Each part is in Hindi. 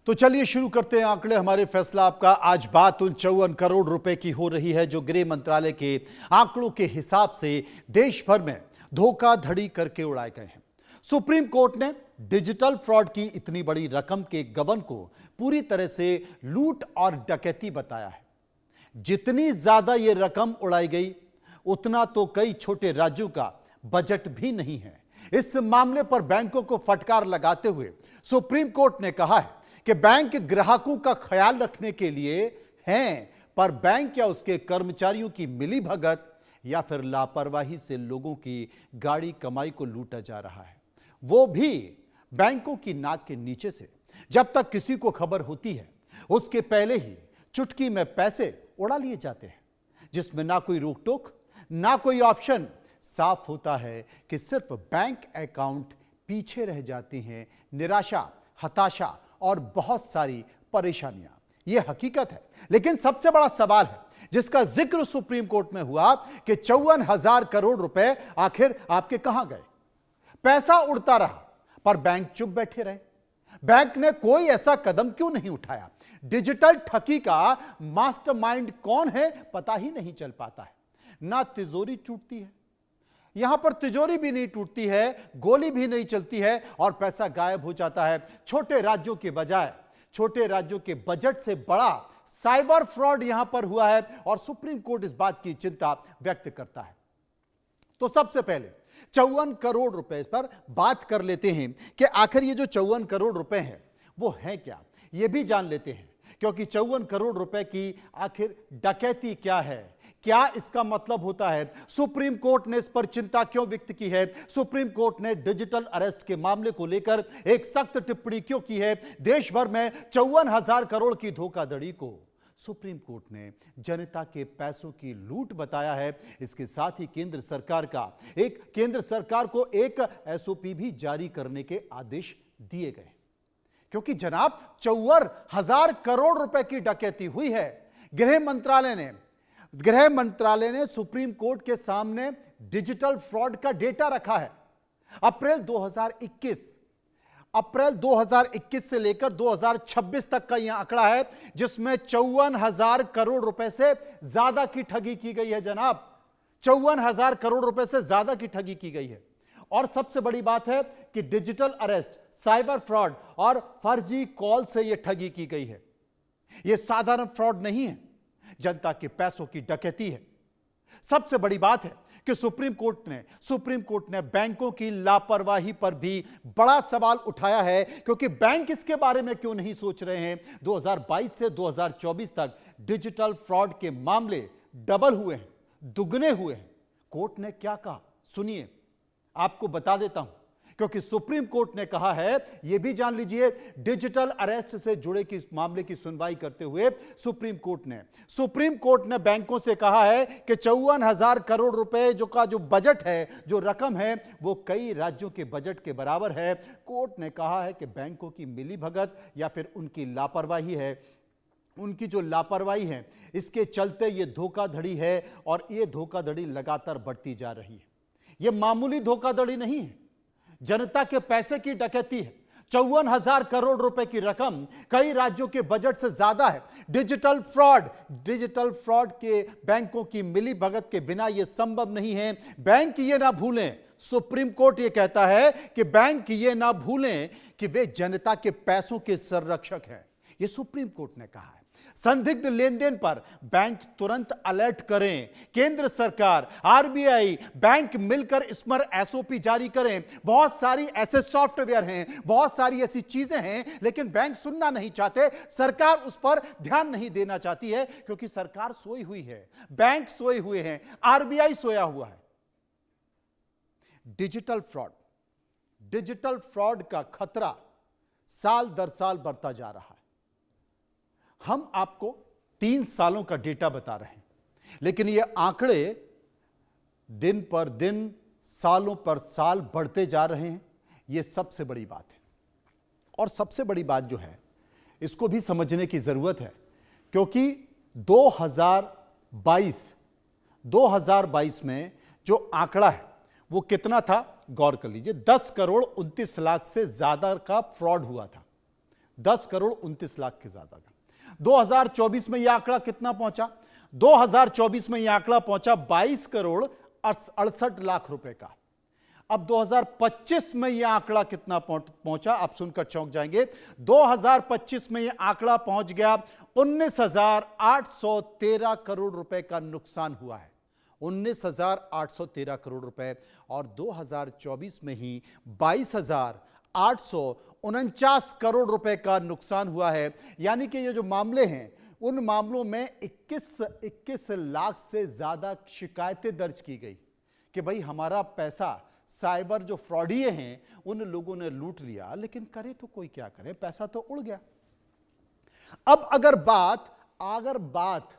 तो चलिए शुरू करते हैं आंकड़े हमारे फैसला आपका। आज बात उन 54 करोड़ रुपए की हो रही है जो गृह मंत्रालय के आंकड़ों के हिसाब से देश भर में धोखाधड़ी करके उड़ाए गए हैं। सुप्रीम कोर्ट ने डिजिटल फ्रॉड की इतनी बड़ी रकम के गबन को पूरी तरह से लूट और डकैती बताया है। जितनी ज्यादा यह रकम उड़ाई गई उतना तो कई छोटे राज्यों का बजट भी नहीं है। इस मामले पर बैंकों को फटकार लगाते हुए सुप्रीम कोर्ट ने कहा है कि बैंक ग्राहकों का ख्याल रखने के लिए हैं, पर बैंक या उसके कर्मचारियों की मिलीभगत या फिर लापरवाही से लोगों की गाड़ी कमाई को लूटा जा रहा है, वो भी बैंकों की नाक के नीचे से। जब तक किसी को खबर होती है उसके पहले ही चुटकी में पैसे उड़ा लिए जाते हैं, जिसमें ना कोई रोक टोक ना कोई ऑप्शन। साफ होता है कि सिर्फ बैंक अकाउंट पीछे रह जाते हैं। निराशा, हताशा और बहुत सारी परेशानियां, यह हकीकत है। लेकिन सबसे बड़ा सवाल है जिसका जिक्र सुप्रीम कोर्ट में हुआ कि 54,000 करोड़ रुपए आखिर आपके कहां गए। पैसा उड़ता रहा पर बैंक चुप बैठे रहे। बैंक ने कोई ऐसा कदम क्यों नहीं उठाया? डिजिटल ठगी का मास्टरमाइंड कौन है पता ही नहीं चल पाता है। ना तिजोरी टूटती है, यहां पर तिजोरी भी नहीं टूटती है, गोली भी नहीं चलती है और पैसा गायब हो जाता है। छोटे राज्यों के बजाय छोटे राज्यों के बजट से बड़ा साइबर फ्रॉड यहां पर हुआ है और सुप्रीम कोर्ट इस बात की चिंता व्यक्त करता है। तो सबसे पहले 54 करोड़ रुपए पर बात कर लेते हैं कि आखिर ये जो 54 करोड़ रुपए हैं वो हैं क्या, ये भी जान लेते हैं। क्योंकि 54 करोड़ रुपए की आखिर डकैती क्या है, क्या इसका मतलब होता है, सुप्रीम कोर्ट ने इस पर चिंता क्यों व्यक्त की है, सुप्रीम कोर्ट ने डिजिटल अरेस्ट के मामले को लेकर एक सख्त टिप्पणी क्यों की है, देश भर में 54,000 करोड़ की धोखाधड़ी को सुप्रीम कोर्ट ने जनता के पैसों की लूट बताया है। इसके साथ ही केंद्र सरकार को एक एसओपी भी जारी करने के आदेश दिए गए, क्योंकि जनाब 54,000 करोड़ रुपए की डकैती हुई है। गृह मंत्रालय ने सुप्रीम कोर्ट के सामने डिजिटल फ्रॉड का डेटा रखा है। अप्रैल 2021 से लेकर 2026 तक का यह आंकड़ा है, जिसमें 54,000 करोड़ रुपए से ज्यादा की ठगी की गई है। जनाब 54,000 करोड़ रुपए से ज्यादा की ठगी की गई है। और सबसे बड़ी बात है कि डिजिटल अरेस्ट, साइबर फ्रॉड और फर्जी कॉल से यह ठगी की गई है। यह साधारण फ्रॉड नहीं है, जनता के पैसों की डकैती है। सबसे बड़ी बात है कि सुप्रीम कोर्ट ने बैंकों की लापरवाही पर भी बड़ा सवाल उठाया है, क्योंकि बैंक इसके बारे में क्यों नहीं सोच रहे हैं। 2022 से 2024 तक डिजिटल फ्रॉड के मामले डबल हुए हैं, दुगने हुए हैं। कोर्ट ने क्या कहा सुनिए, आपको बता देता हूं, क्योंकि सुप्रीम कोर्ट ने कहा है, यह भी जान लीजिए, डिजिटल अरेस्ट से जुड़े की मामले की सुनवाई करते हुए सुप्रीम कोर्ट ने बैंकों से कहा है कि 54,000 करोड़ रुपए जो बजट है, जो रकम है, वो कई राज्यों के बजट के बराबर है। कोर्ट ने कहा है कि बैंकों की मिलीभगत या फिर उनकी लापरवाही है, उनकी जो लापरवाही है, इसके चलते ये धोखाधड़ी है और ये धोखाधड़ी लगातार बढ़ती जा रही है। ये मामूली धोखाधड़ी नहीं है, जनता के पैसे की डकैती है। 54,000 करोड़ रुपए की रकम कई राज्यों के बजट से ज्यादा है। डिजिटल फ्रॉड के बैंकों की मिलीभगत के बिना यह संभव नहीं है। बैंक ये ना भूलें, सुप्रीम कोर्ट ये कहता है कि बैंक ये ना भूलें कि वे जनता के पैसों के संरक्षक हैं। यह सुप्रीम कोर्ट ने कहा है। संदिग्ध लेनदेन पर बैंक तुरंत अलर्ट करें। केंद्र सरकार, आरबीआई, बैंक मिलकर इस पर एसओपी जारी करें। बहुत सारी ऐसे सॉफ्टवेयर हैं, बहुत सारी ऐसी चीजें हैं, लेकिन बैंक सुनना नहीं चाहते। सरकार उस पर ध्यान नहीं देना चाहती है, क्योंकि सरकार सोई हुई है, बैंक सोए हुए हैं, आरबीआई सोया हुआ है। डिजिटल फ्रॉड का खतरा साल दर साल बढ़ता जा रहा है। हम आपको 3 सालों का डेटा बता रहे हैं, लेकिन ये आंकड़े दिन पर दिन, सालों पर साल बढ़ते जा रहे हैं। ये सबसे बड़ी बात है। और सबसे बड़ी बात जो है, इसको भी समझने की जरूरत है, क्योंकि 2022 में जो आंकड़ा है वो कितना था, गौर कर लीजिए, 10 करोड़ 29 लाख से ज्यादा का फ्रॉड हुआ था। 10 करोड़ 29 लाख के ज्यादा का। 2024 में यह आंकड़ा कितना पहुंचा? 2024 में यह आंकड़ा पहुंचा 22 करोड़ 68 लाख रुपए का। अब 2025 में यह आंकड़ा कितना पहुंचा? आप सुनकर चौंक जाएंगे। 2025 में यह आंकड़ा पहुंच गया 19,813 करोड़ रुपए का नुकसान हुआ है। 19,813 करोड़ रुपए। और 2024 में ही 22,849 करोड़ रुपए का नुकसान हुआ है। यानी कि ये जो मामले हैं, उन मामलों में 21 लाख से ज्यादा शिकायतें दर्ज की गई कि भाई हमारा पैसा साइबर जो फ्रॉडिये हैं उन लोगों ने लूट लिया। लेकिन करे तो कोई क्या करे, पैसा तो उड़ गया। अब अगर बात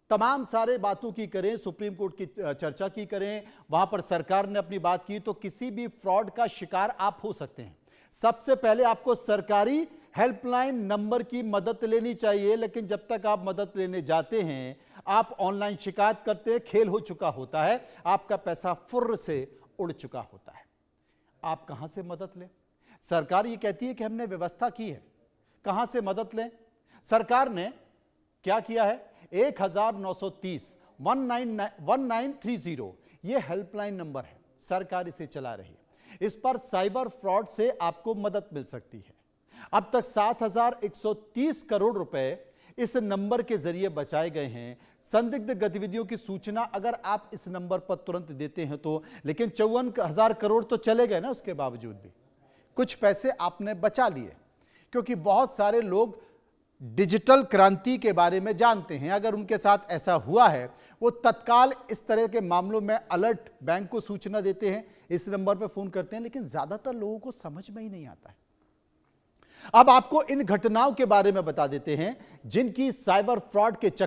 तमाम सारे बातों की करें, सुप्रीम कोर्ट की चर्चा की करें, वहां पर सरकार ने अपनी बात की, तो किसी भी फ्रॉड का शिकार आप हो सकते हैं। सबसे पहले आपको सरकारी हेल्पलाइन नंबर की मदद लेनी चाहिए। लेकिन जब तक आप मदद लेने जाते हैं, आप ऑनलाइन शिकायत करते हैं, खेल हो चुका होता है, आपका पैसा फुर्र से उड़ चुका होता है। आप कहां से मदद लें? सरकार ये कहती है कि हमने व्यवस्था की है, कहां से मदद लें? सरकार ने क्या किया है? 1930 ये हेल्पलाइन नंबर है, सरकार इसे चला रही है। इस पर साइबर फ्रॉड से आपको मदद मिल सकती है। अब तक 7,130 करोड़ रुपए इस नंबर के जरिए बचाए गए हैं। संदिग्ध गतिविधियों की सूचना अगर आप इस नंबर पर तुरंत देते हैं तो। लेकिन 54,000 करोड़ तो चले गए ना, उसके बावजूद भी कुछ पैसे आपने बचा लिए, क्योंकि बहुत सारे लोग डिजिटल क्रांति के बारे में जानते हैं। अगर उनके साथ ऐसा हुआ है, वो तत्काल इस तरह के मामलों में अलर्ट बैंक को सूचना देते हैं, इस नंबर पर फोन करते हैं। लेकिन ज्यादातर लोगों को समझ में ही नहीं आता है। अब आपको इन घटनाओं के बारे में बता देते हैं जिनकी साइबर फ्रॉड के चक्कर